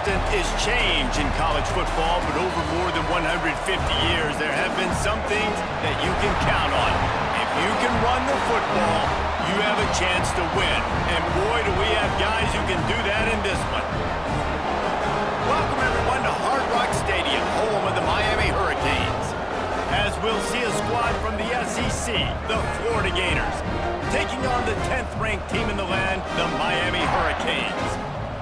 constant is change in college football, but over more than 150 years, there have been some things that you can count on. If you can run the football, you have a chance to win. And boy, do we have guys who can do that in this one. Welcome, everyone, to Hard Rock Stadium, home of the Miami Hurricanes. As we'll see a squad from the SEC, the Florida Gators, taking on the 10th-ranked team in the land, the Miami Hurricanes.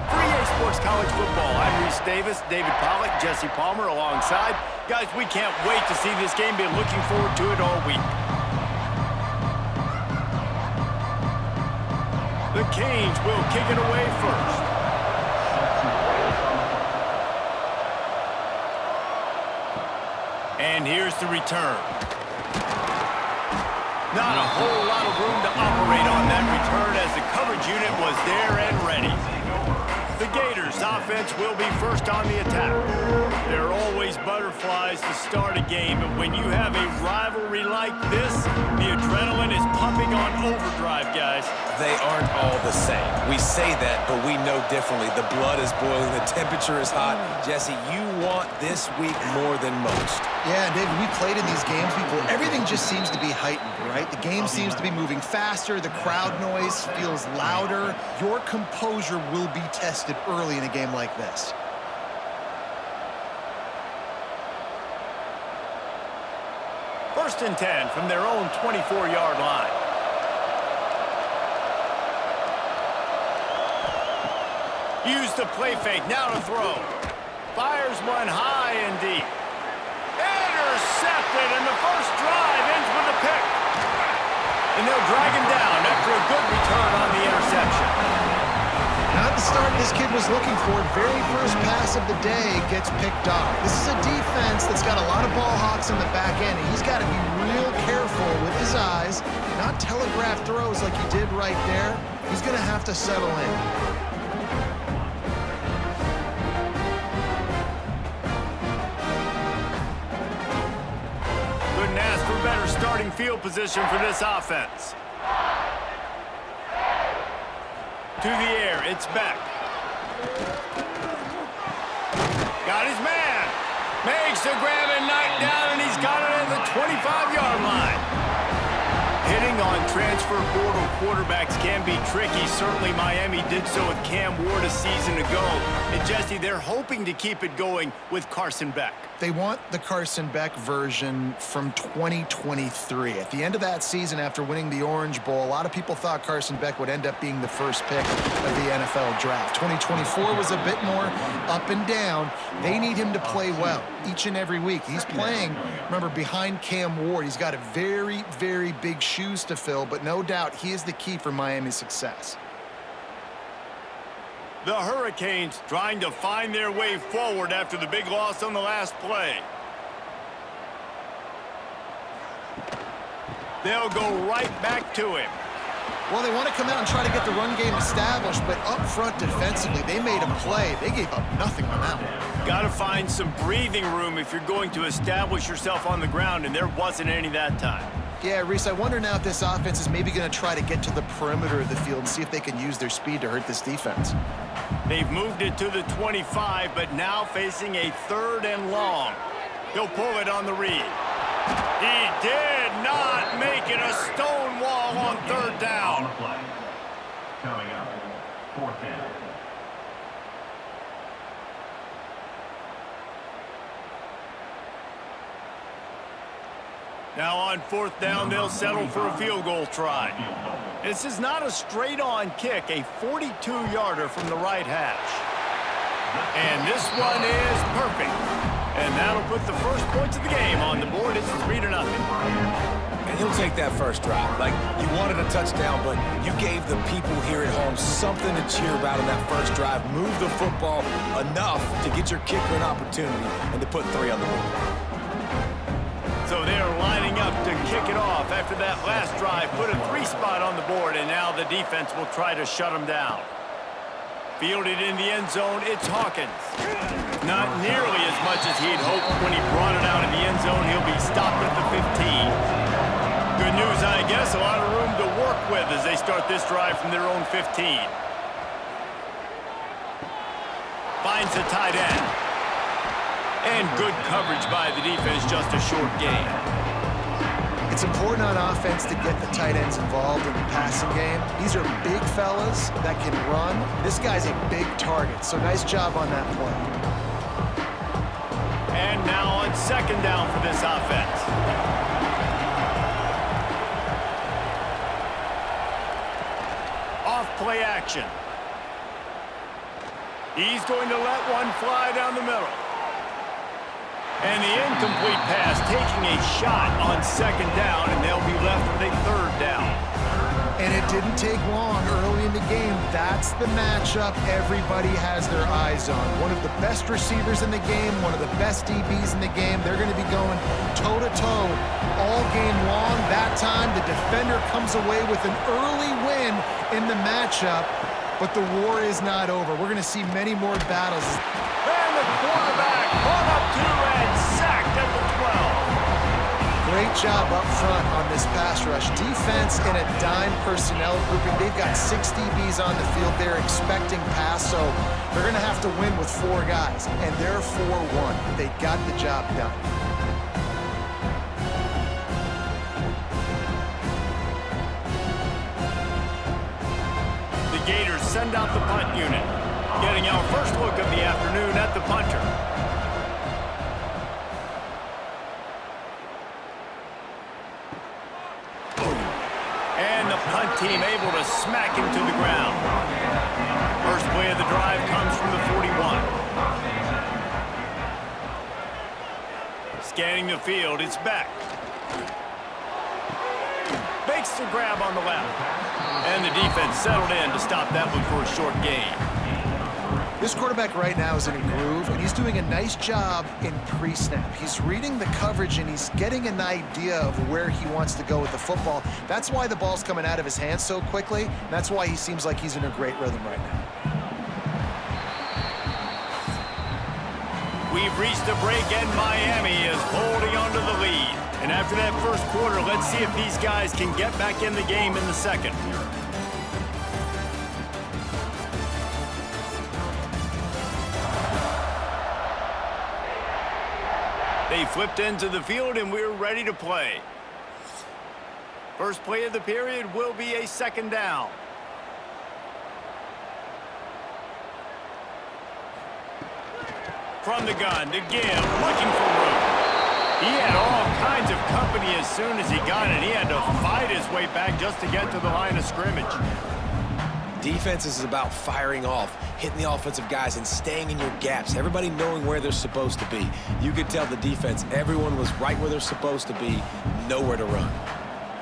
For EA Sports College Football, I'm Reese Davis, David Pollack, Jesse Palmer alongside. Guys, we can't wait to see this game. Been looking forward to it all week. The Canes will kick it away first. And here's the return. Not a whole lot of room to operate on that return as the coverage unit was there and ready. The Gators offense will be first on the attack. There are always butterflies to start a game, but when you have a rivalry like this, the adrenaline is pumping on overdrive, guys. They aren't all the same. We say that, but we know differently. The blood is boiling, the temperature is hot. Jesse, you want this week more than most. Yeah, David, we played in these games before. Everything just seems to be heightened, right? The game seems to be moving faster. The crowd noise feels louder. Your composure will be tested early in a game like this. First and 10 from their own 24-yard line. Use the play fake, now to throw. Fires one high and deep. Intercepted, and the first drive ends with a pick. And they'll drag him down after a good return on the interception. Not the start this kid was looking for. Very first pass of the day gets picked off. This is a defense that's got a lot of ball hawks in the back end, and he's got to be real careful with his eyes, not telegraph throws like he did right there. He's going to have to settle in. Couldn't ask for better starting field position for this offense. To the air, it's Beck. Got his man. Makes the grab and knock down, and he's got it at the 25-yard line. Hitting on transfer portal quarterbacks can be tricky. Certainly Miami did so with Cam Ward a season ago. And Jesse, they're hoping to keep it going with Carson Beck. They want the Carson Beck version from 2023. At the end of that season, after winning the Orange Bowl, a lot of people thought Carson Beck would end up being the first pick of the NFL draft. 2024 was a bit more up and down. They need him to play well each and every week. He's playing, remember, behind Cam Ward. He's got a very, very big shoes to fill, but no doubt he is the key for Miami's success. The Hurricanes trying to find their way forward after the big loss on the last play. They'll go right back to him. Well, they want to come out and try to get the run game established, but up front defensively, they made a play. They gave up nothing on that one. Got to find some breathing room if you're going to establish yourself on the ground, and there wasn't any that time. Yeah, Reese, I wonder now if this offense is maybe going to try to get to the perimeter of the field and see if they can use their speed to hurt this defense. They've moved it to the 25, but now facing a 3rd and long. He'll pull it on the read. He did not make it a stone wall on 3rd down. Coming up, 4th down. Now on 4th down, they'll settle for a field goal try. This is not a straight-on kick, a 42-yarder from the right hash. And this one is perfect. And that'll put the first points of the game on the board. It's 3-0. And he'll take that first drive. Like, you wanted a touchdown, but you gave the people here at home something to cheer about in that first drive. Move the football enough to get your kicker an opportunity and to put 3 on the board. So they're lining up to kick it off after that last drive. Put a 3 spot on the board, and now the defense will try to shut them down. Fielded in the end zone, it's Hawkins. Not nearly as much as he'd hoped when he brought it out in the end zone. He'll be stopped at the 15. Good news, I guess, a lot of room to work with as they start this drive from their own 15. finds the tight end. And good coverage by the defense, just a short gain. It's important on offense to get the tight ends involved in the passing game. These are big fellas that can run. This guy's a big target, so nice job on that play. And now on second down for this offense. Off play action. He's going to let one fly down the middle. And the incomplete pass taking a shot on second down, and they'll be left with a third down. And it didn't take long early in the game. That's the matchup everybody has their eyes on. One of the best receivers in the game, one of the best DBs in the game. They're going to be going toe-to-toe all game long. That time, the defender comes away with an early win in the matchup, but the war is not over. We're going to see many more battles. And the quarterback brought up to and sacked at the 12. Great job up front on this pass rush. Defense in a dime personnel grouping. They've got 6 DBs on the field. They're expecting pass, so they're going to have to win with 4 guys, and they're 4-1. They got the job done. The Gators send out the punt unit, getting our first look of the afternoon at the punter. And the punt team able to smack him to the ground. First play of the drive comes from the 41. Scanning the field, it's back. Makes the grab on the left. And the defense settled in to stop that one for a short gain. This quarterback right now is in a groove, and he's doing a nice job in pre-snap. He's reading the coverage, and he's getting an idea of where he wants to go with the football. That's why the ball's coming out of his hands so quickly, and that's why he seems like he's in a great rhythm right now. We've reached a break, and Miami is holding on to the lead. And after that first quarter, let's see if these guys can get back in the game in the second. They flipped into the field, and we're ready to play. First play of the period will be a second down. From the gun to Gill, looking for room. He had all kinds of company as soon as he got it. He had to fight his way back just to get to the line of scrimmage. Defense is about firing off, hitting the offensive guys, and staying in your gaps. Everybody knowing where they're supposed to be. You could tell the defense, everyone was right where they're supposed to be, nowhere to run.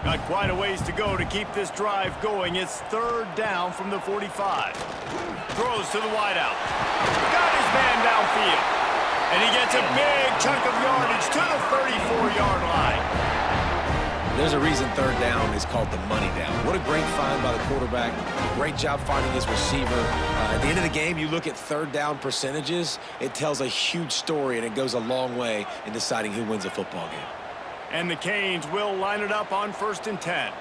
Got quite a ways to go to keep this drive going. It's third down from the 45. Throws to the wideout. Got his man downfield. And he gets a big chunk of yardage to the 34-yard line. There's a reason third down is called the money down. What a great find by the quarterback. Great job finding his receiver. At the end of the game, you look at third down percentages, it tells a huge story, and it goes a long way in deciding who wins a football game. And the Canes will line it up on 1st and 10.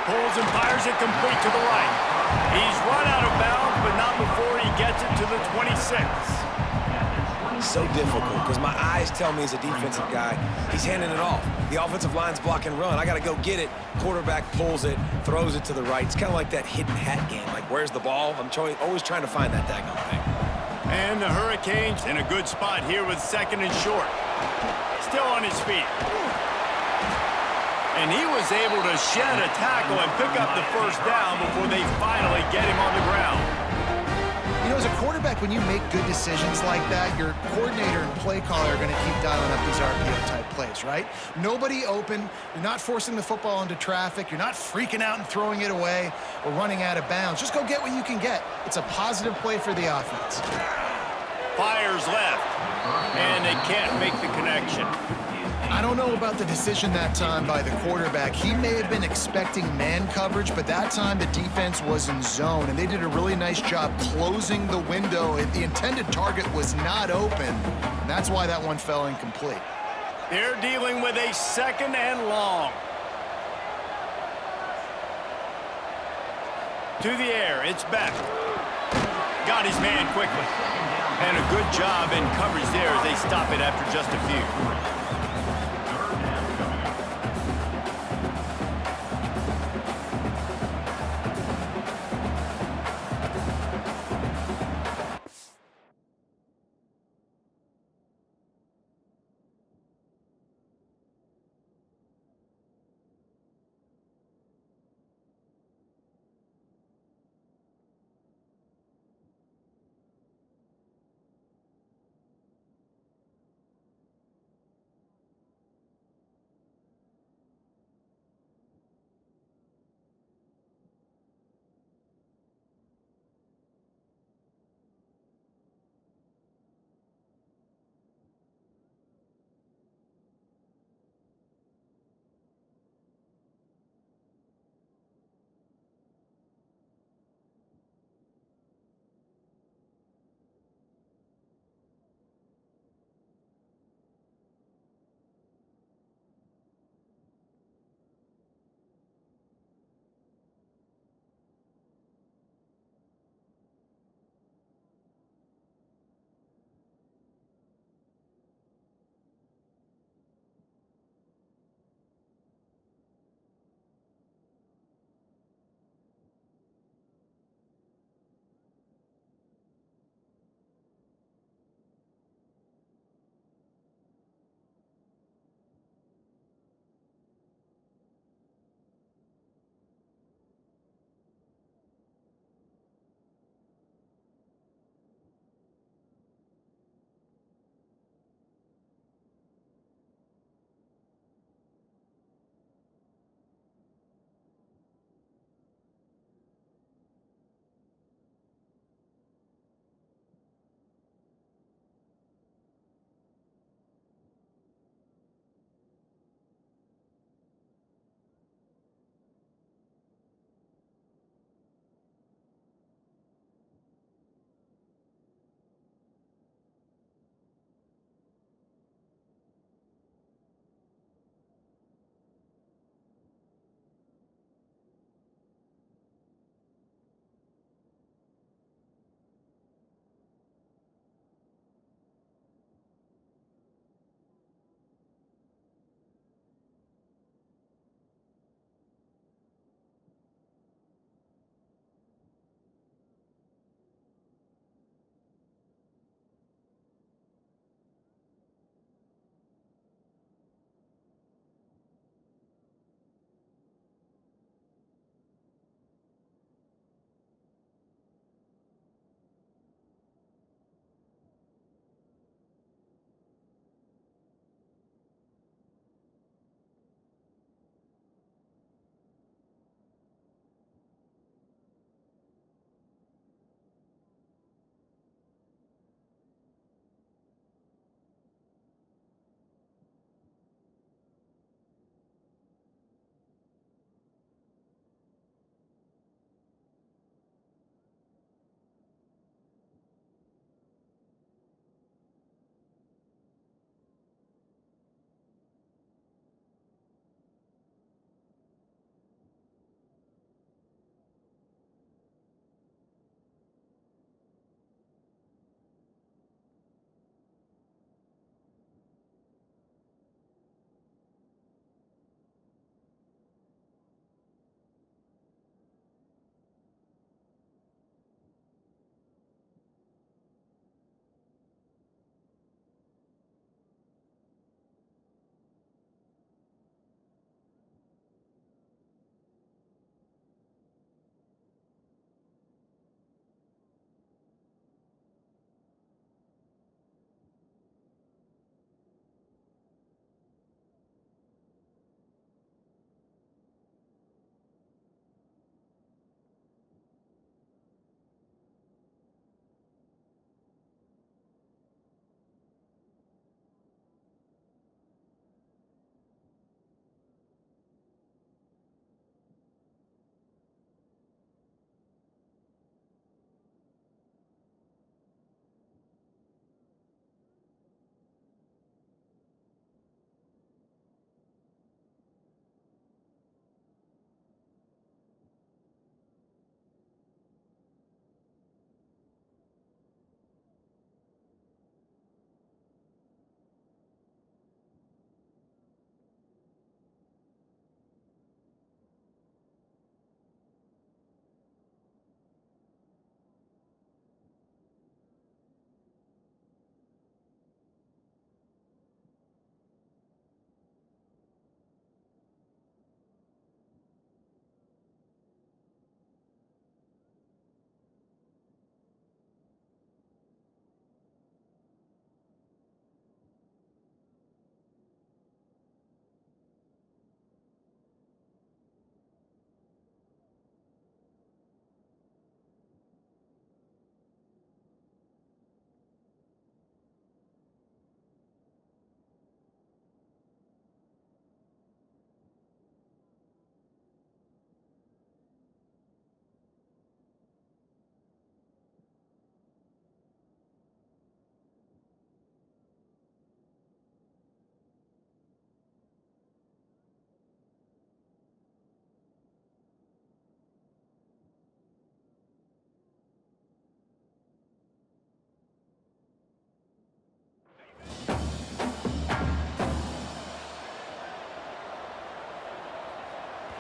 Pulls and fires it complete to the right. He's run out of bounds, but not before he gets it to the 26. So difficult because my eyes tell me as a defensive guy, he's handing it off. The offensive line's block and run. I got to go get it. Quarterback pulls it, throws it to the right. It's kind of like that hidden hat game. Like, where's the ball? I'm always trying to find that daggone thing. And the Hurricanes in a good spot here with second and short. Still on his feet. And he was able to shed a tackle and pick up the first down before they finally get him on the ground. You know, as a quarterback, when you make good decisions like that, your coordinator and play caller are going to keep dialing up these RPO-type plays, right? Nobody open. You're not forcing the football into traffic. You're not freaking out and throwing it away or running out of bounds. Just go get what you can get. It's a positive play for the offense. Fires left, and they can't make the connection. I don't know about the decision that time by the quarterback. He may have been expecting man coverage, but that time the defense was in zone, and they did a really nice job closing the window. The intended target was not open, and that's why that one fell incomplete. They're dealing with a second and long. To the air, it's back. Got his man quickly. And a good job in coverage there as they stop it after just a few.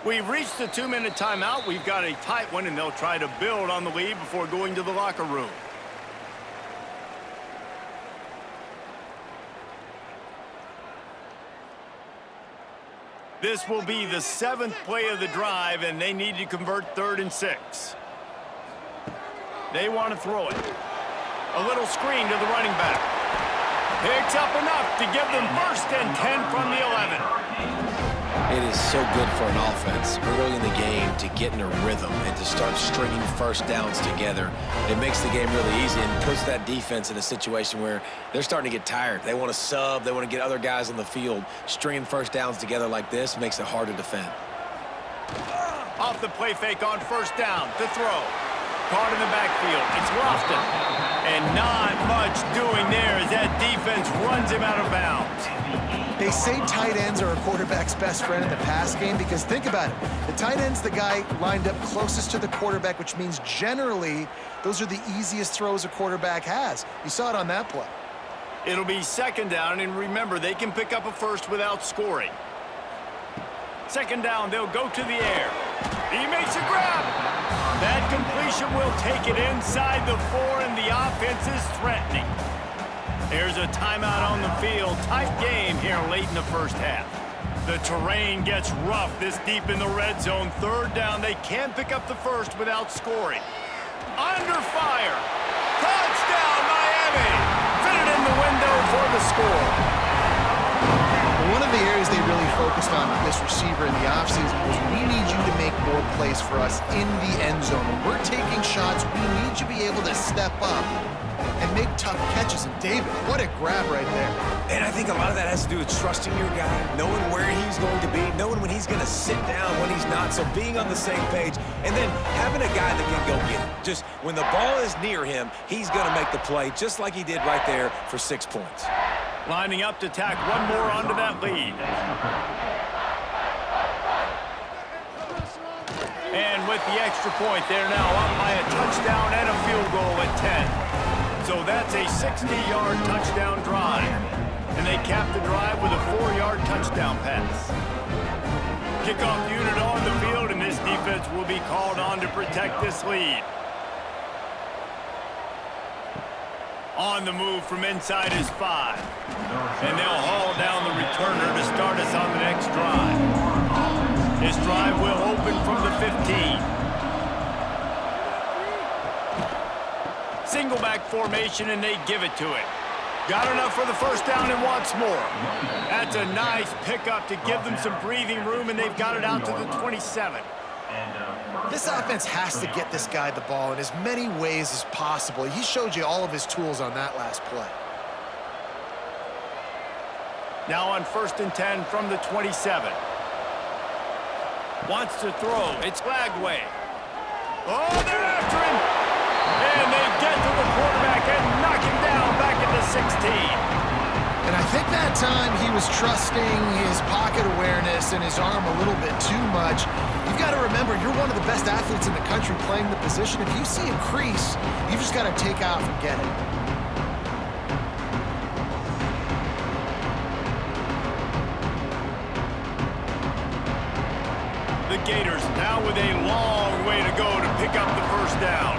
We've reached the 2-minute timeout. We've got a tight one, and they'll try to build on the lead before going to the locker room. This will be the 7th play of the drive, and they need to convert 3rd and 6. They want to throw it. A little screen to the running back. Picks up enough to give them 1st and 10 from the 11. It is so good for an offense early in the game to get in a rhythm and to start stringing first downs together. It makes the game really easy and puts that defense in a situation where they're starting to get tired. They want to sub. They want to get other guys on the field. Stringing first downs together like this makes it hard to defend. Off the play fake on 1st down to throw. Caught in the backfield. It's Lofton. And not much doing there as that defense runs him out of bounds. They say tight ends are a quarterback's best friend in the pass game because think about it. The tight end's the guy lined up closest to the quarterback, which means generally those are the easiest throws a quarterback has. You saw it on that play. It'll be 2nd down, and remember, they can pick up a 1st without scoring. 2nd down, they'll go to the air. He makes a grab. That completion will take it inside the 4, and the offense is threatening. There's a timeout on the field. Tight game here late in the 1st half. The terrain gets rough this deep in the red zone. 3rd down, they can't pick up the 1st without scoring. Under fire. Touchdown, Miami. Fit it in the window for the score. One of the areas they really focused on with this receiver in the offseason was we need you to make more plays for us in the end zone. When we're taking shots, we need you to be able to step up and make tough catches. And David, what a grab right there. And I think a lot of that has to do with trusting your guy, knowing where he's going to be, knowing when he's going to sit down, when he's not, so being on the same page, and then having a guy that can go get it. Just when the ball is near him, he's going to make the play, just like he did right there for 6 points. Lining up to tack one more onto that lead. And with the extra point, they're now up by a touchdown and a field goal at 10. So that's a 60-yard touchdown drive. And they cap the drive with a 4-yard touchdown pass. Kickoff unit on the field, and this defense will be called on to protect this lead. On the move from inside is 5. And they'll haul down the returner to start us on the next drive. This drive will open from the 15. Single back formation, and they give it to it. Got enough for the 1st down and wants more. That's a nice pickup to give them some breathing room, and they've got it out to the 27. This offense has to get this guy the ball in as many ways as possible. He showed you all of his tools on that last play. Now on 1st and 10 from the 27. Wants to throw. It's Lagway. Oh, they're after him. And they get to the quarterback and knock him down back at the 16. And I think that time he was trusting his pocket awareness and his arm a little bit too much. You've got to remember, you're one of the best athletes in the country playing the position. If you see a crease, you've just got to take off and get it. The Gators now with a long way to go to pick up the 1st down.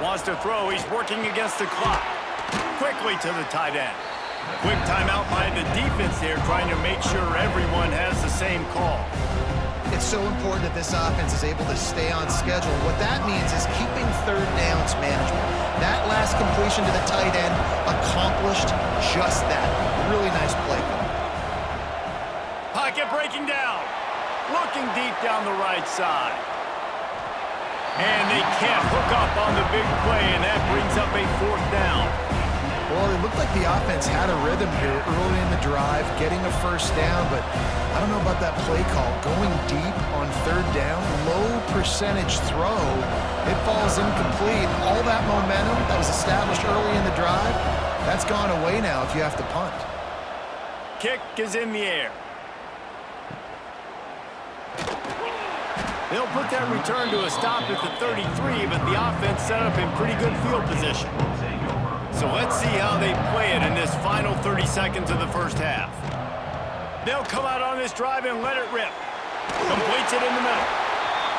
Wants to throw. He's working against the clock. Quickly to the tight end. Quick timeout by the defense there, trying to make sure everyone has the same call. It's so important that this offense is able to stay on schedule. What that means is keeping 3rd downs management. That last completion to the tight end accomplished just that. Really nice play. Pocket breaking down. Looking deep down the right side. And they can't hook up on the big play, and that brings up a 4th down. Well, it looked like the offense had a rhythm here early in the drive, getting a 1st down, but I don't know about that play call. Going deep on 3rd down, low percentage throw, it falls incomplete. All that momentum that was established early in the drive, that's gone away now if you have to punt. Kick is in the air. They'll put that return to a stop at the 33, but the offense set up in pretty good field position. So let's see how they play it in this final 30 seconds of the 1st half. They'll come out on this drive and let it rip. Completes it in the middle.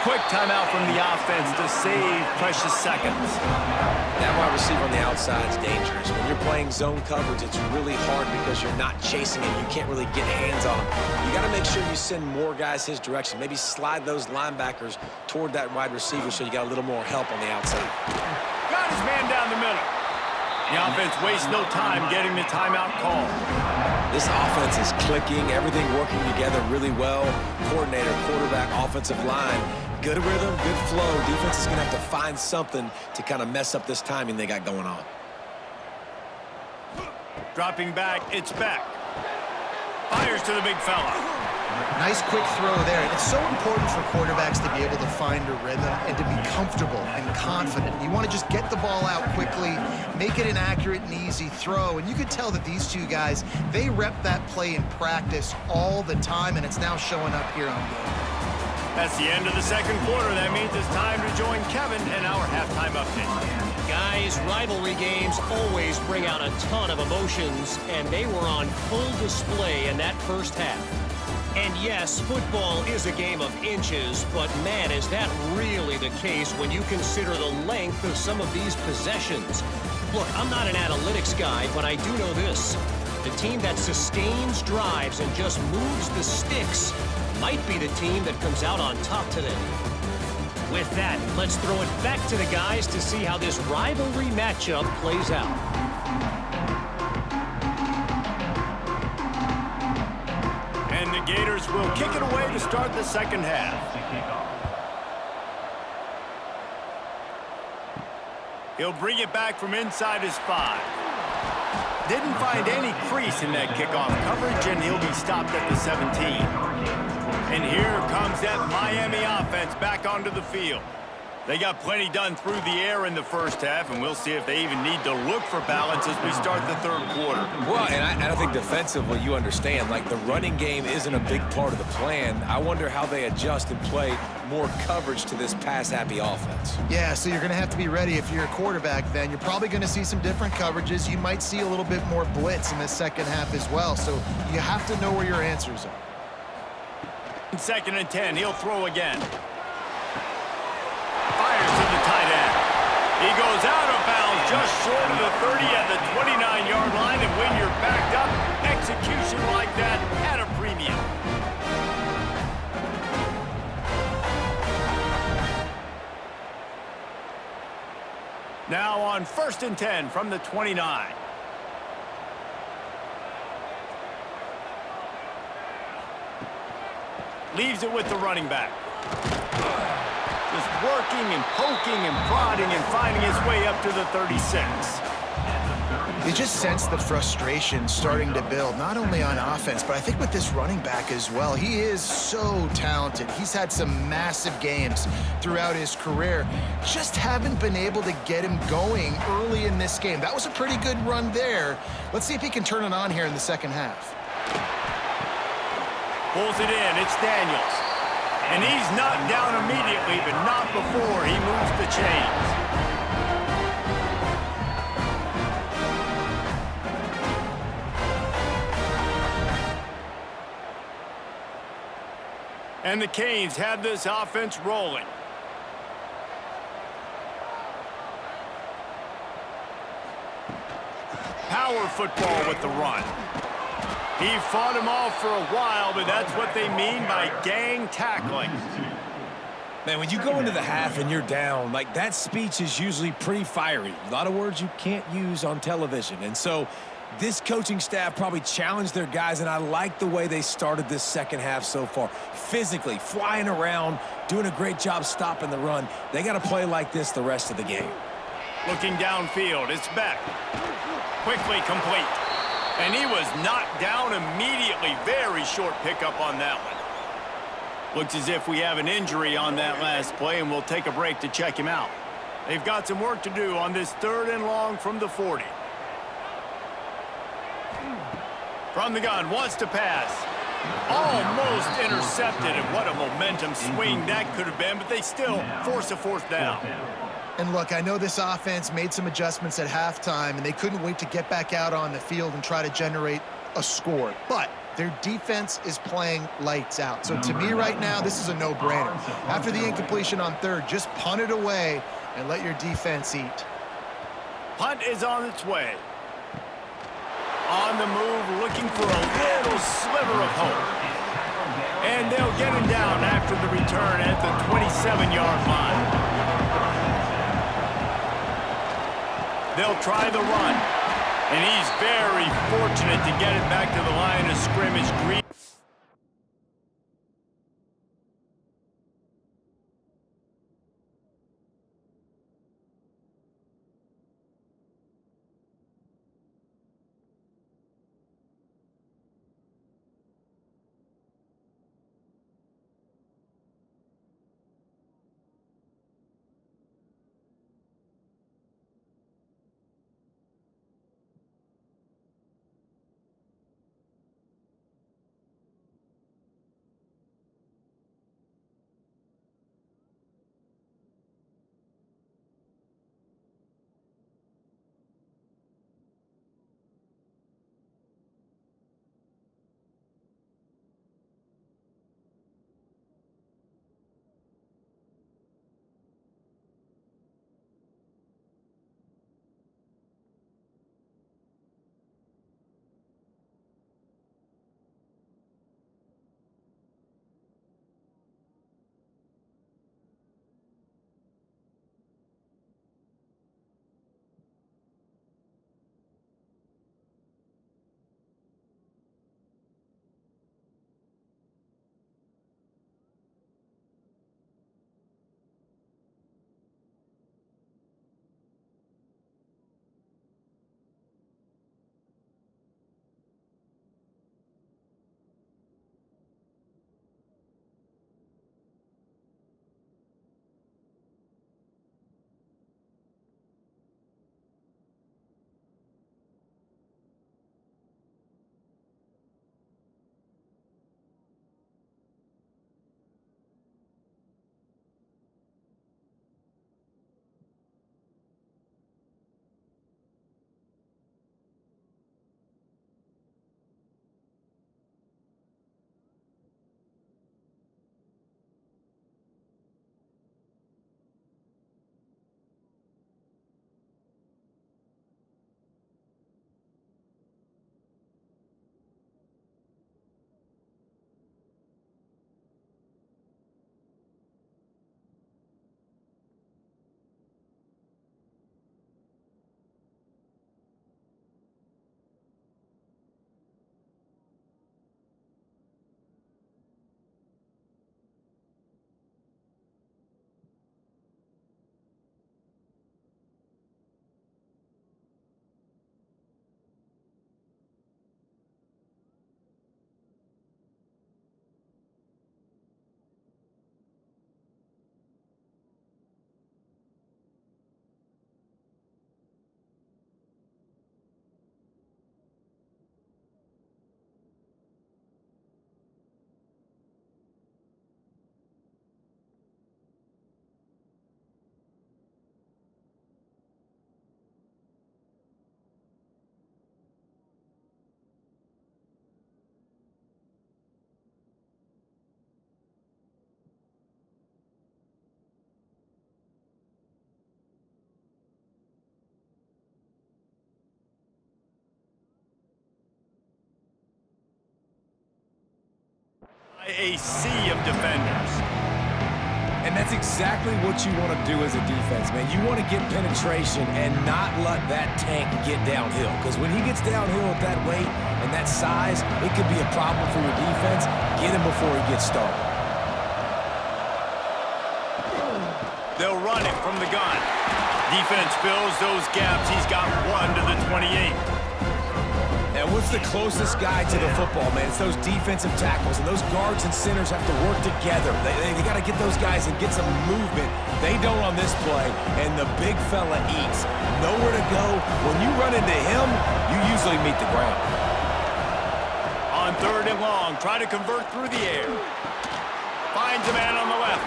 Quick timeout from the offense to save precious seconds. That wide receiver on the outside is dangerous. When you're playing zone coverage, it's really hard because you're not chasing him. You can't really get hands on him. You got to make sure you send more guys his direction. Maybe slide those linebackers toward that wide receiver so you got a little more help on the outside. Got his man down the middle. The offense wastes no time getting the timeout call. This offense is clicking, everything working together really well. Coordinator, quarterback, offensive line. Good rhythm, good flow. Defense is going to have to find something to kind of mess up this timing they got going on. Dropping back, it's back. Fires to the big fella. Nice quick throw there. And it's so important for quarterbacks to be able to find a rhythm and to be comfortable and confident. You want to just get the ball out quickly, make it an accurate and easy throw. And you could tell that these two guys, they rep that play in practice all the time, and it's now showing up here on game. That's the end of the second quarter. That means it's time to join Kevin in our halftime update. Guys, rivalry games always bring out a ton of emotions, and they were on full display in that first half. And yes, football is a game of inches, but man, is that really the case when you consider the length of some of these possessions. Look, I'm not an analytics guy, but I do know this. The team that sustains drives and just moves the sticks might be the team that comes out on top today. With that, let's throw it back to the guys to see how this rivalry matchup plays out. And the Gators will kick it away to start the second half. He'll bring it back from inside his 5. Didn't find any crease in that kickoff coverage, and he'll be stopped at the 17. And here comes that Miami offense back onto the field. They got plenty done through the air in the first half, and we'll see if they even need to look for balance as we start the third quarter. Well, and I think defensively, you understand, like the running game isn't a big part of the plan. I wonder how they adjust and play more coverage to this pass-happy offense. Yeah, so you're going to have to be ready if you're a quarterback then. You're probably going to see some different coverages. You might see a little bit more blitz in the second half as well, so you have to know where your answers are. 2nd and 10, he'll throw again. Fires to the tight end. He goes out of bounds just short of the 30 at the 29-yard line, and when you're backed up, execution like that at a premium. Now on 1st and 10 from the 29. Leaves it with the running back. Just working and poking and prodding and finding his way up to the 36. You just sense the frustration starting to build, not only on offense, but I think with this running back as well. He is so talented. He's had some massive games throughout his career. Just haven't been able to get him going early in this game. That was a pretty good run there. Let's see if he can turn it on here in the second half. Pulls it in. It's Daniels. And he's knocked down immediately, but not before he moves the chains. And the Canes have this offense rolling. Power football with the run. He fought him off for a while, but that's what they mean by gang tackling. Man, when you go into the half and you're down, like that speech is usually pretty fiery. A lot of words you can't use on television. And so this coaching staff probably challenged their guys, and I like the way they started this second half so far. Physically, flying around, doing a great job stopping the run. They got to play like this the rest of the game. Looking downfield, it's Beck. Quickly complete. And he was knocked down immediately. Very short pickup on that one. Looks as if we have an injury on that last play, and we'll take a break to check him out. They've got some work to do on this 3rd and long from the 40. From the gun, wants to pass. Almost intercepted, and what a momentum swing that could have been, but they still force a 4th down. And look, I know this offense made some adjustments at halftime, and they couldn't wait to get back out on the field and try to generate a score. But Their defense is playing lights out. So to me right now, this is a no-brainer. After the incompletion on third, just punt it away and let your defense eat. Punt is on its way. On the move, looking for a little sliver of hope. And they'll get him down after the return at the 27-yard line. They'll try the run. And he's very fortunate to get it back to the line of scrimmage. A sea of defenders. And that's exactly what you want to do as a defense, man. You want to get penetration and not let that tank get downhill. Because when he gets downhill at that weight and that size, it could be a problem for your defense. Get him before he gets started. They'll run it from the gun. Defense fills those gaps. He's got one to the 28. And what's the closest guy to the football, man? It's those defensive tackles, and those guards and centers have to work together. They got to get those guys and get some movement. They don't on this play, and the big fella eats. Nowhere to go. When you run into him, you usually meet the ground. On third and long, try to convert through the air. Finds a man on the left.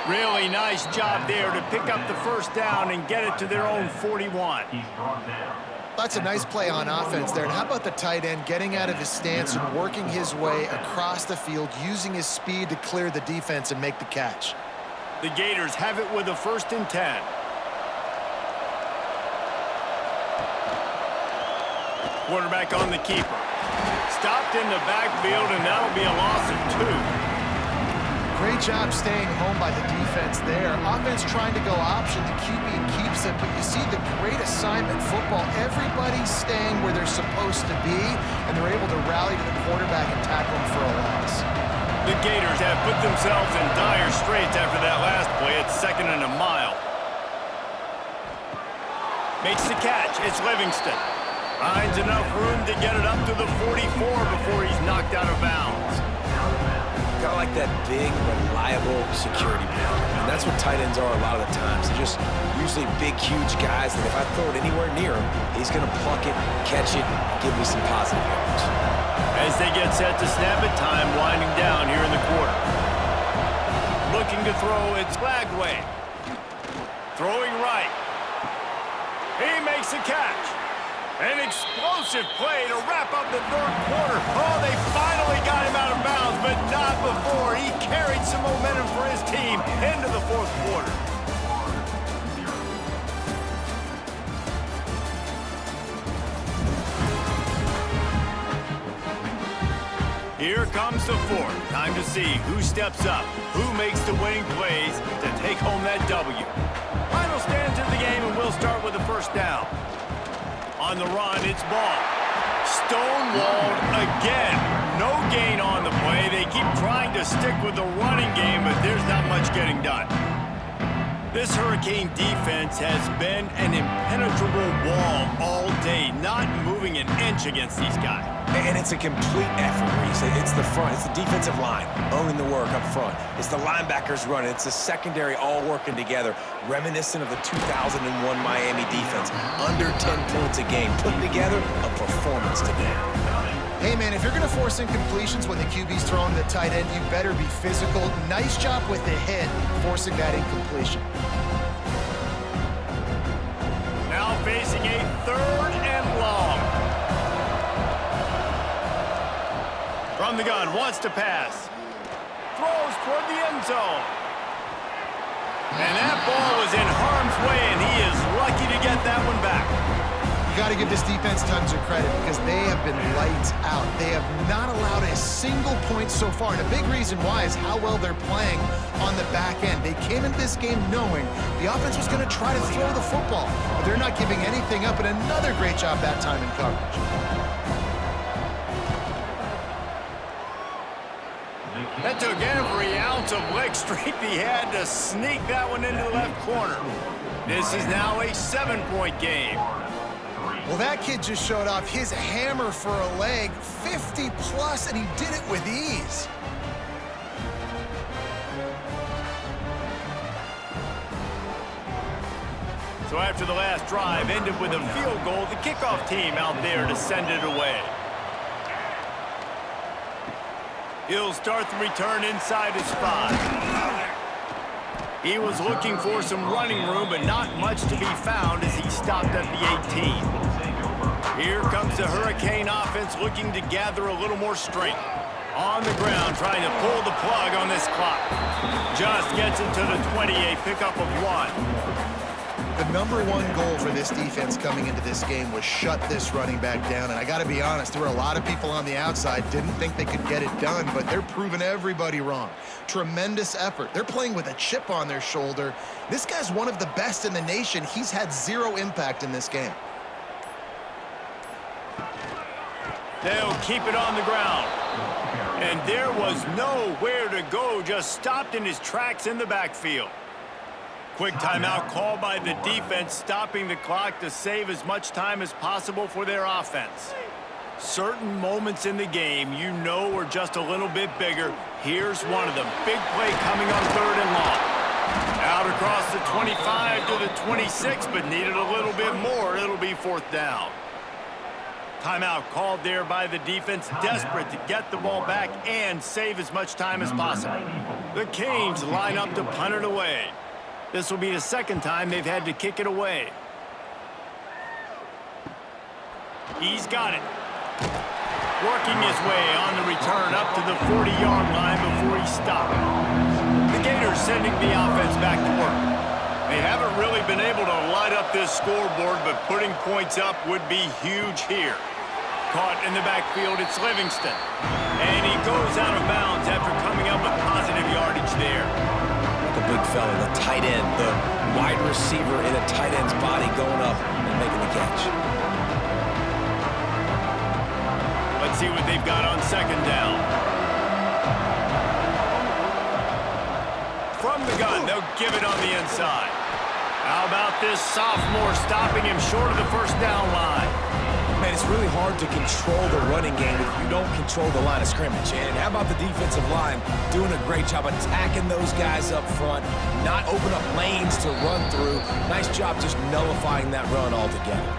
Really nice job there to pick up the first down and get it to their own 41. He's brought down. That's a nice play on offense there. And how about the tight end getting out of his stance and working his way across the field, using his speed to clear the defense and make the catch. The Gators have it with a 1st and 10. Quarterback on the keeper. Stopped in the backfield, and that'll be a loss of 2. Great job staying home by the defense there. Offense trying to go option. The QB keeps it, but you see the great assignment football. Everybody's staying where they're supposed to be, and they're able to rally to the quarterback and tackle him for a loss. The Gators have put themselves in dire straits after that last play. It's 2nd and a mile. Makes the catch. It's Livingston. Finds enough room to get it up to the 44 before he's knocked out of bounds. Got like that big, reliable security blanket. And that's what tight ends are a lot of the times. They're just usually big, huge guys that if I throw it anywhere near him, he's going to pluck it, catch it, and give me some positive yards. As they get set to snap it, time winding down here in the quarter. Looking to throw, it's Lagway. Throwing right. He makes a catch. An explosive play to wrap up the 3rd quarter. Oh, they finally got him out of bounds, but not before. He carried some momentum for his team into the 4th quarter. Here comes the 4th. Time to see who steps up, who makes the winning plays to take home that W. Final stands in the game, and we'll start with the 1st down. On the run, it's Ball. Stonewalled again. No gain on the play. They keep trying to stick with the running game, but there's not much getting done. This Hurricane defense has been an impenetrable wall all day, not moving an inch against these guys. And it's a complete effort, Reese. It's the front. It's the defensive line owning the work up front. It's the linebackers running. It's the secondary all working together, reminiscent of the 2001 Miami defense. Under 10 points a game, putting together a performance today. Hey, man, if you're going to force incompletions when the QB's throwing the tight end, you better be physical. Nice job with the hit, forcing that incompletion. Now facing a 3rd and long. From the gun, wants to pass. Throws toward the end zone. And that ball was in harm's way, and he is lucky to get that one back. You got to give this defense tons of credit because they have been lights out. They have not allowed a single point so far, and a big reason why is how well they're playing on the back end. They came into this game knowing the offense was going to try to throw the football, but they're not giving anything up, and another great job that time in coverage. That took every ounce of leg strength he had to sneak that one into the left corner. This is now a 7-point game. Well, that kid just showed off his hammer for a leg, 50-plus, and he did it with ease. So after the last drive ended with a field goal, the kickoff team out there to send it away. He'll start the return inside his 5. He was looking for some running room, but not much to be found as he stopped at the 18. Here comes the Hurricane offense looking to gather a little more strength. On the ground, trying to pull the plug on this clock. Just gets it to the 20, a pickup of 1. The number one goal for this defense coming into this game was shut this running back down. And I got to be honest, there were a lot of people on the outside didn't think they could get it done, but they're proving everybody wrong. Tremendous effort. They're playing with a chip on their shoulder. This guy's one of the best in the nation. He's had zero impact in this game. They'll keep it on the ground. And there was nowhere to go, just stopped in his tracks in the backfield. Quick timeout call by the defense, stopping the clock to save as much time as possible for their offense. Certain moments in the game you know are just a little bit bigger. Here's one of them. Big play coming on 3rd and long. Out across the 25 to the 26, but needed a little bit more. It'll be 4th down. Timeout called there by the defense, desperate to get the ball back and save as much time as possible. The Canes line up to punt it away. This will be the 2nd time they've had to kick it away. He's got it. Working his way on the return up to the 40-yard line before he stopped. The Gators sending the offense back to work. They haven't really been able to light up this scoreboard, but putting points up would be huge here. Caught in the backfield, it's Livingston. And he goes out of bounds after coming up with positive yardage there. The big fella, the tight end, the wide receiver in a tight end's body going up and making the catch. Let's see what they've got on second down. From the gun, they'll give it on the inside. How about this sophomore stopping him short of the first down line? Man, it's really hard to control the running game if you don't control the line of scrimmage. And how about the defensive line doing a great job attacking those guys up front, not open up lanes to run through. Nice job just nullifying that run altogether.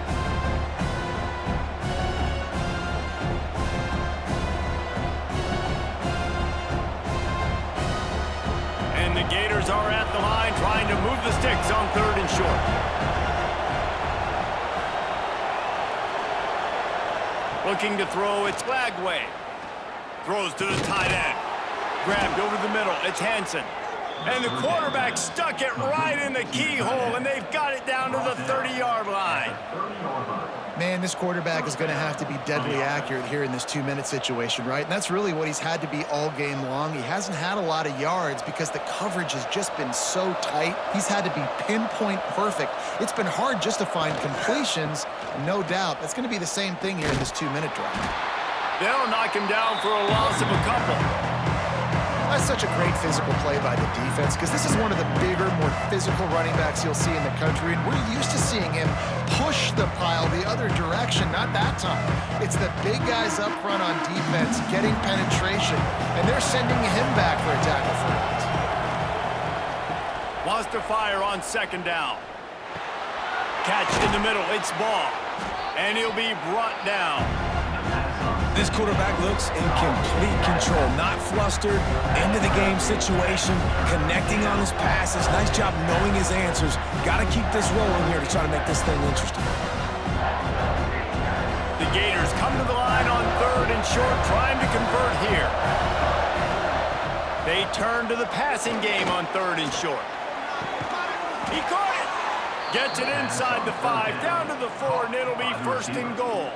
And the Gators are at the line trying to move the sticks on third and short. Looking to throw, it's Lagway. Throws to the tight end. Grabbed over the middle, it's Hansen. And the quarterback stuck it right in the keyhole, and they've got it down to the 30-yard line. Man, this quarterback is going to have to be deadly accurate here in this 2-minute situation, right? And that's really what he's had to be all game long. He hasn't had a lot of yards because the coverage has just been so tight. He's had to be pinpoint perfect. It's been hard just to find completions, no doubt. That's going to be the same thing here in this 2-minute drive. They'll knock him down for a loss of a couple. That's such a great physical play by the defense because this is one of the bigger, more physical running backs you'll see in the country, and we're used to seeing him push the pile the other direction, not that time. It's the big guys up front on defense getting penetration, and they're sending him back for a tackle for loss. Wants to fire on second down. Catch in the middle, it's Ball, and he'll be brought down. This quarterback looks in complete control, not flustered, into the game situation, connecting on his passes. Nice job knowing his answers. Got to keep this rolling here to try to make this thing interesting. The Gators come to the line on third and short, trying to convert here. They turn to the passing game on third and short. He caught it. Gets it inside the 5, down to the 4, and it'll be first and goal.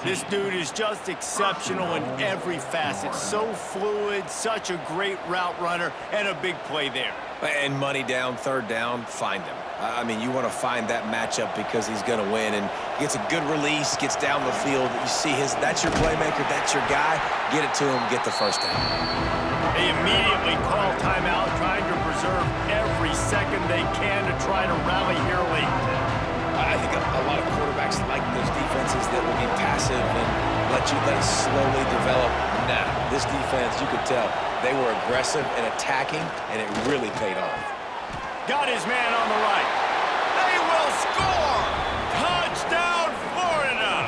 This dude is just exceptional in every facet. So fluid, such a great route runner, and a big play there. And money down, third down, find him. I mean, you want to find that matchup because he's going to win, and gets a good release, gets down the field. You see that's your playmaker, that's your guy. Get it to him, get the first down. They immediately call timeout, trying to preserve every second they can to try to rally here late. I think a lot of quarterbacks like those defenses that will be passive and let it slowly develop. Nah, this defense, you could tell, they were aggressive and attacking, and it really paid off. Got his man on the right. They will score! Touchdown, Florida!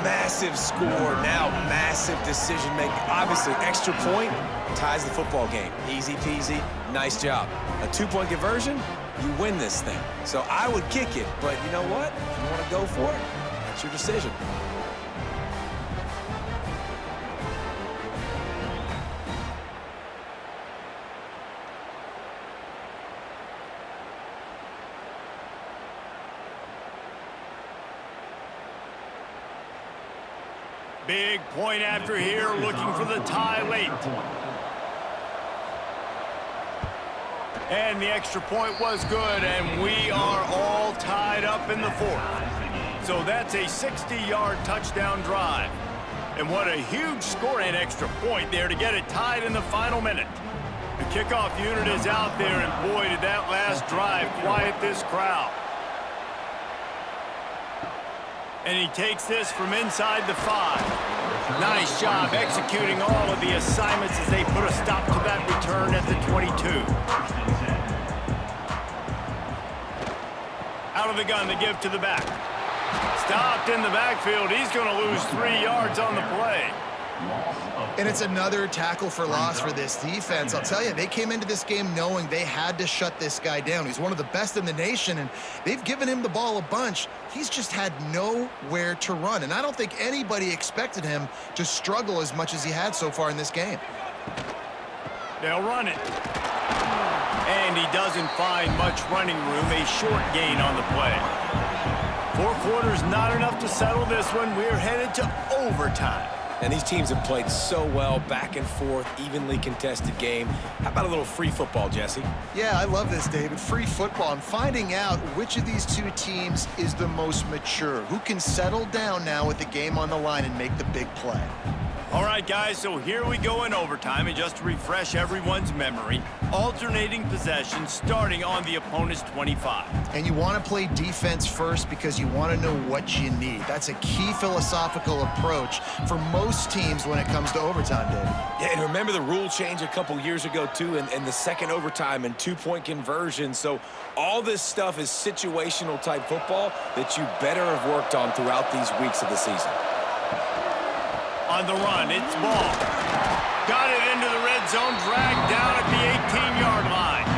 Massive score, now massive decision-making. Obviously, extra point ties the football game. Easy peasy, nice job. A 2-point conversion, you win this thing. So I would kick it, but you know what? If you want to go for it, that's your decision. Big point after here, looking for the tie late. And the extra point was good, and we are all tied up in the fourth. So that's a 60-yard touchdown drive. And what a huge score and extra point there to get it tied in the final minute. The kickoff unit is out there, and boy, did that last drive quiet this crowd. And he takes this from inside the 5. Nice job executing all of the assignments as they put a stop to that return at the 22. Out of the gun to give to the back. Stopped in the backfield. He's going to lose 3 yards on the play. And it's another tackle for loss for this defense. I'll tell you, they came into this game knowing they had to shut this guy down. He's one of the best in the nation, and they've given him the ball a bunch. He's just had nowhere to run, and I don't think anybody expected him to struggle as much as he had so far in this game. They'll run it. And he doesn't find much running room. A short gain on the play. 4 quarters, not enough to settle this one. We're headed to overtime. And these teams have played so well, back and forth, evenly contested game. How about a little free football, Jesse? Yeah, I love this, David. Free football. I'm finding out which of these two teams is the most mature, who can settle down now with the game on the line and make the big play. All right, guys, so here we go in overtime, and just to refresh everyone's memory, alternating possession starting on the opponent's 25. And you want to play defense first because you want to know what you need. That's a key philosophical approach for most teams when it comes to overtime, David. Yeah, and remember the rule change a couple years ago, too, and the second overtime and 2-point conversion. So all this stuff is situational type football that you better have worked on throughout these weeks of the season. On the run, it's Ball. Got it into the red zone, dragged down at the 18-yard line.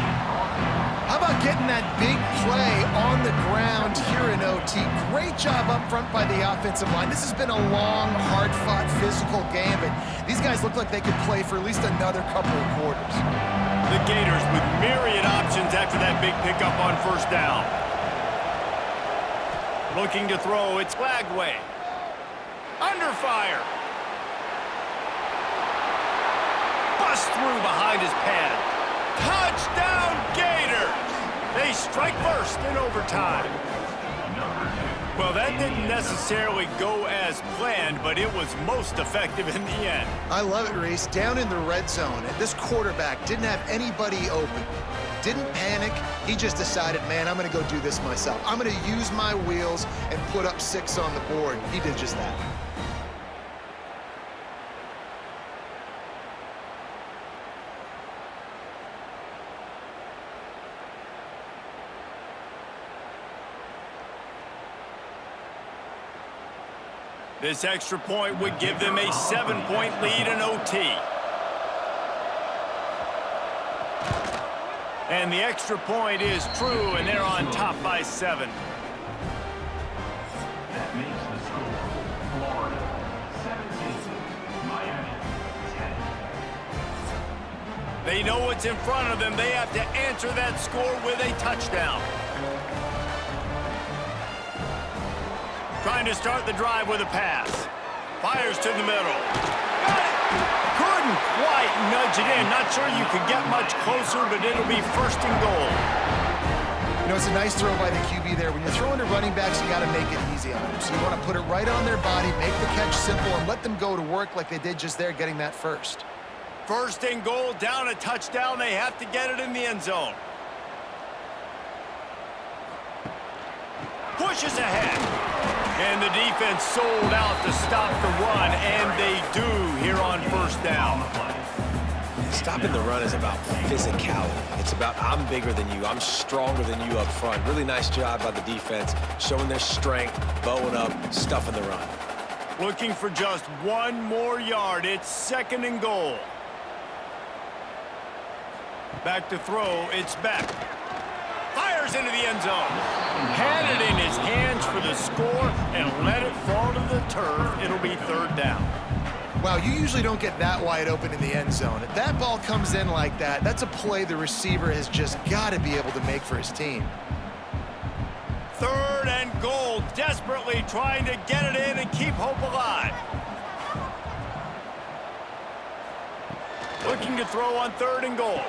How about getting that big play on the ground here in OT? Great job up front by the offensive line. This has been a long, hard-fought, physical game, but these guys look like they could play for at least another couple of quarters. The Gators with myriad options after that big pickup on first down. Looking to throw, it's Lagway. Under fire. Bust through behind his pad. Touchdown, Gators! They strike first in overtime. Well, that didn't necessarily go as planned, but it was most effective in the end. I love it, Reese. Down in the red zone, and this quarterback didn't have anybody open. Didn't panic. He just decided, man, I'm going to go do this myself. I'm going to use my wheels and put up 6 on the board. He did just that. This extra point would give them a 7-point lead in OT. And the extra point is true, and they're on top by 7. That makes the score Florida 17, Miami 10. They know what's in front of them. They have to answer that score with a touchdown. Trying to start the drive with a pass. Fires to the middle. Got it! Couldn't quite nudge it in. Not sure you could get much closer, but it'll be first and goal. You know, it's a nice throw by the QB there. When you're throwing to running backs, you got to make it easy on them. So you want to put it right on their body, make the catch simple, and let them go to work like they did just there, getting that first. First and goal, down a touchdown. They have to get it in the end zone. Pushes ahead. And the defense sold out to stop the run, and they do here on first down. Stopping the run is about physicality. It's about I'm bigger than you, I'm stronger than you up front. Really nice job by the defense, showing their strength, bowing up, stuffing the run. Looking for just 1 more yard. It's second and goal. Back to throw, it's Beck. Fires into the end zone. Had it in his hands for the score and let it fall to the turf. It'll be third down. Wow, you usually don't get that wide open in the end zone. If that ball comes in like that, that's a play the receiver has just got to be able to make for his team. Third and goal, desperately trying to get it in and keep hope alive. Looking to throw on third and goal.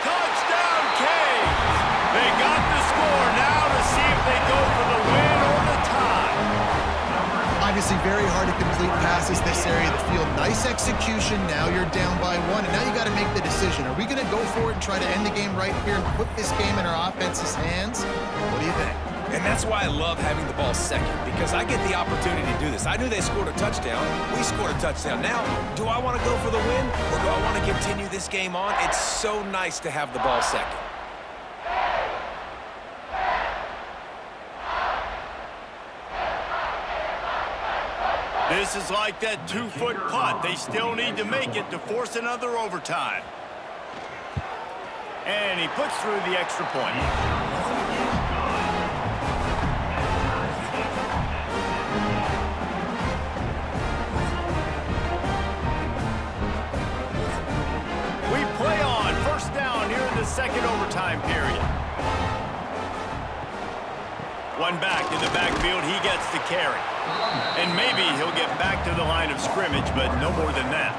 Touchdown, Canes! They got the score now to see if they go for the win or the tie. Obviously very hard to complete passes this area of the field. Nice execution. Now you're down by 1, and now you got to make the decision. Are we going to go for it and try to end the game right here and put this game in our offense's hands? What do you think? And that's why I love having the ball second, because I get the opportunity to do this. I knew they scored a touchdown. We scored a touchdown. Now, do I want to go for the win, or do I want to continue this game on? It's so nice to have the ball second. This is like that 2-foot putt. They still need to make it to force another overtime. And he puts through the extra point. We play on. First down here in the second overtime period. One back in the backfield. He gets the carry. And maybe he'll get back to the line of scrimmage, but no more than that.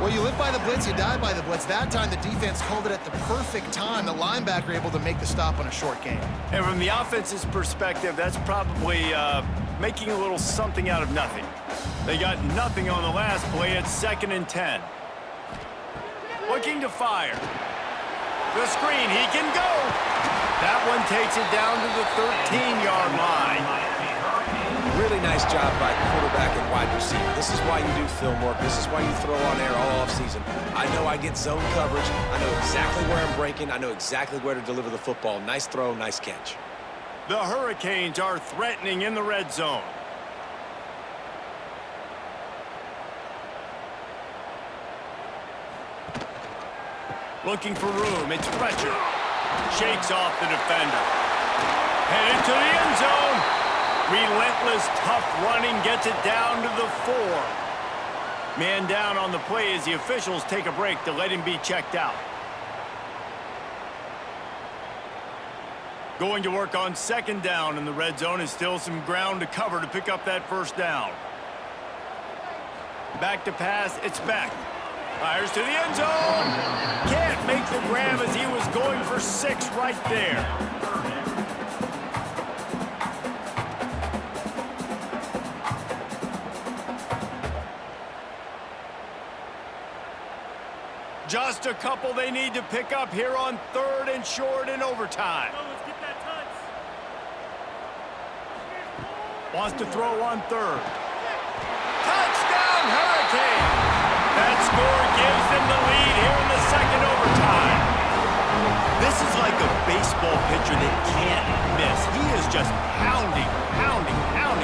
Well, you live by the blitz, you die by the blitz. That time, the defense called it at the perfect time. The linebacker able to make the stop on a short gain. And from the offense's perspective, that's probably making a little something out of nothing. They got nothing on the last play. It's 2nd and 10. Looking to fire. The screen, he can go. That one takes it down to the 13-yard line. Really nice job by quarterback and wide receiver. This is why you do film work. This is why you throw on air all offseason. I know I get zone coverage. I know exactly where I'm breaking. I know exactly where to deliver the football. Nice throw, nice catch. The Hurricanes are threatening in the red zone. Looking for room. It's Fletcher. Shakes off the defender. Headed to the end zone. Relentless, tough running gets it down to the 4. Man down on the play as the officials take a break to let him be checked out. Going to work on 2nd down in the red zone is still some ground to cover to pick up that first down. Back to pass, it's Beck. Fires to the end zone. Can't make the grab as he was going for 6 right there. Just a couple they need to pick up here on 3rd and short in overtime. Let's get that touch. Wants to throw on 3rd. Touchdown, Hurricane! That score gives them the lead here in the second overtime. This is like a baseball pitcher that can't miss. He is just pounding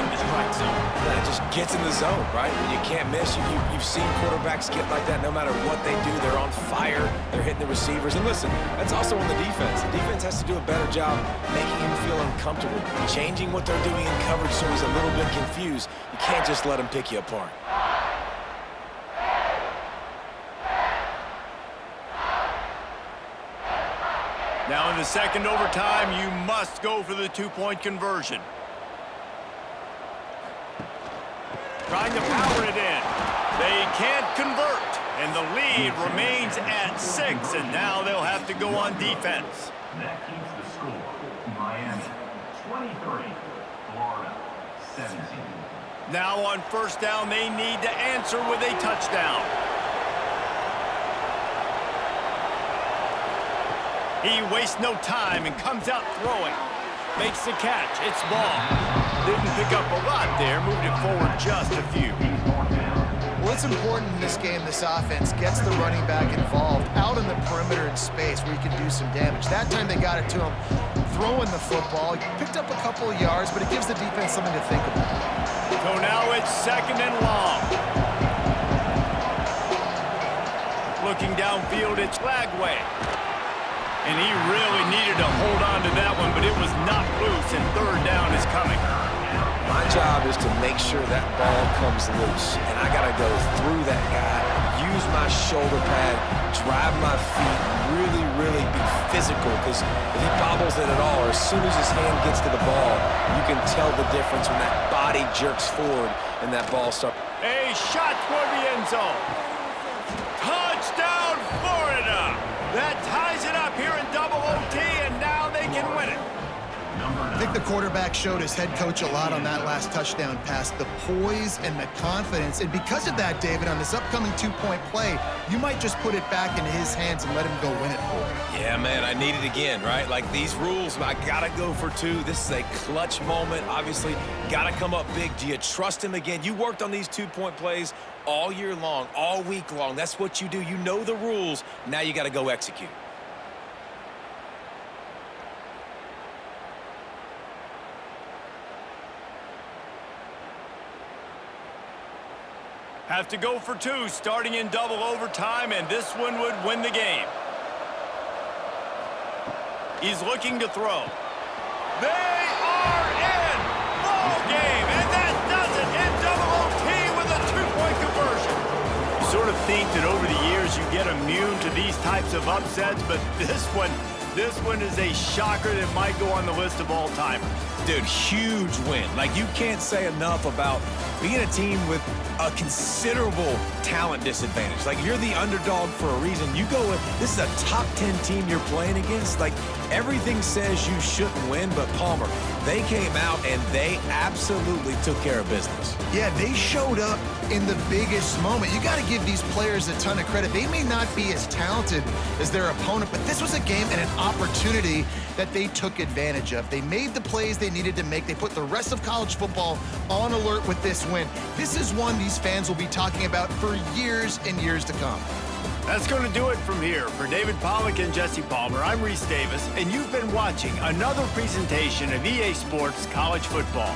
the strike zone. Yeah, it just gets in the zone, right? When you can't miss, you've seen quarterbacks get like that no matter what they do. They're on fire. They're hitting the receivers. And listen, that's also on the defense. The defense has to do a better job making him feel uncomfortable, changing what they're doing in coverage so he's a little bit confused. You can't just let him pick you apart. Now in the second overtime, you must go for the 2-point conversion. Trying to power it in. They can't convert, and the lead remains at 6, and now they'll have to go on defense. That keeps the score. Miami 23, Florida 17. Now on first down, they need to answer with a touchdown. He wastes no time and comes out throwing. Makes the catch. It's ball. Didn't pick up a lot there. Moved it forward just a few. Well, it's important in this game, this offense gets the running back involved out in the perimeter in space where he can do some damage. That time they got it to him throwing the football. He picked up a couple of yards, but it gives the defense something to think about. So now it's 2nd and long. Looking downfield, it's Lagway. And he really needed to hold on to that one, but it was not loose, and 3rd down is coming. My job is to make sure that ball comes loose, and I got to go through that guy, use my shoulder pad, drive my feet, really be physical, because if he bobbles it at all, or as soon as his hand gets to the ball, you can tell the difference when that body jerks forward and that ball starts. A shot toward the end zone. Touchdown, Florida! That ties it up here in double OT, and now they can win it. I think the quarterback showed his head coach a lot on that last touchdown pass, the poise and the confidence. And because of that, David, on this upcoming 2-point play, you might just put it back in his hands and let him go win it for him. Yeah, man, I need it again, right? Like these rules, I got to go for 2. This is a clutch moment. Obviously, got to come up big. Do you trust him again? You worked on these 2-point plays all year long, all week long. That's what you do. You know the rules. Now you got to go execute. Have to go for two, starting in double overtime, and this one would win the game. He's looking to throw. They are in! Ball game, and that does it in double OT with a two-point conversion. You sort of think that over the years you get immune to these types of upsets, but this one is a shocker that might go on the list of all-timers. Dude, huge win. Like, you can't say enough about being a team with a considerable talent disadvantage. Like, you're the underdog for a reason. You go with, this is a top 10 team you're playing against. Like, everything says you shouldn't win, but Palmer, they came out and they absolutely took care of business. Yeah, they showed up in the biggest moment. You got to give these players a ton of credit. They may not be as talented as their opponent, but this was a game and an opportunity that they took advantage of. They made the plays they needed to make. They put the rest of college football on alert with this win. This is one these fans will be talking about for years and years to come. That's going to do it from here. For David Pollack and Jesse Palmer, I'm Reese Davis, and you've been watching another presentation of EA Sports College Football.